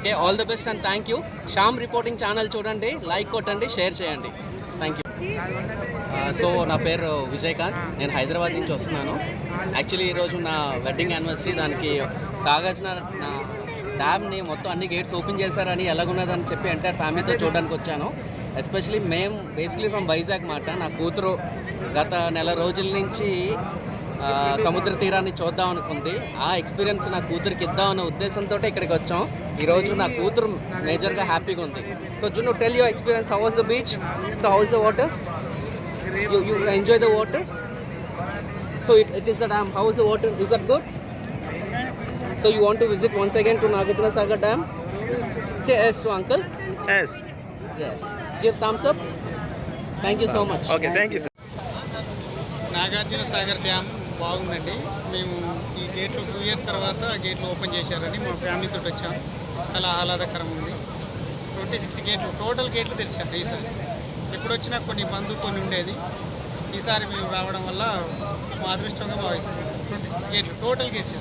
Okay, all the best and thank you. Shyam reporting channel చూడండి, like కొట్టండి, share చేయండి. Thank you. So నా పేరు విజయకాంత్, నేను హైదరాబాద్ నుంచి వస్తున్నాను. యాక్చువల్లీ ఈరోజు నా వెడ్డింగ్ యానివర్సరీ, దానికి సాగర్జున నా డ్యామ్ని మొత్తం అన్ని గేట్స్ ఓపెన్ చేశారని ఎలాగున్నదని చెప్పి ఎంటైర్ ఫ్యామిలీతో చూడడానికి వచ్చాను. ఎస్పెషలీ మేము బేసిక్లీ ఫ్రమ్ వైజాగ్ మాట. నా కూతురు గత నెల రోజుల నుంచి సముద్ర తీరాన్ని చూద్దాం అనుకుంది. ఆ ఎక్స్పీరియన్స్ నా కూతురికి ఇద్దామన్న ఉద్దేశంతో ఇక్కడికి వచ్చాం. ఈరోజు నా కూతురు మేజర్గా హ్యాపీగా ఉంది. సో జున్ను, tell your experience. How was the beach? So how is the water? You enjoy the water? So it is the dam. How is the water? Is that good? So you want to visit once again to Nagarjuna Sagar Dam? Say yes to uncle. Yes. Yes. Give thumbs up. Thank you so much. Okay, thank you. Nagarjuna Sagar dam బాగుందండి. మేము ఈ గేట్లు 2 years తర్వాత గేట్లు open చేశారని మా ఫ్యామిలీతో వచ్చాం. చాలా ఆహ్లాదకరంగా ఉంది. 26 గేట్లు టోటల్ గేట్లు తెరిచారు ఈసారి. ఎప్పుడు వచ్చినా కొన్ని బంధు కొన్ని ఉండేది. ఈసారి మేము రావడం వల్ల మా అదృష్టంగా భావిస్తున్నాం. 26 గేట్లు టోటల్ గేట్లు.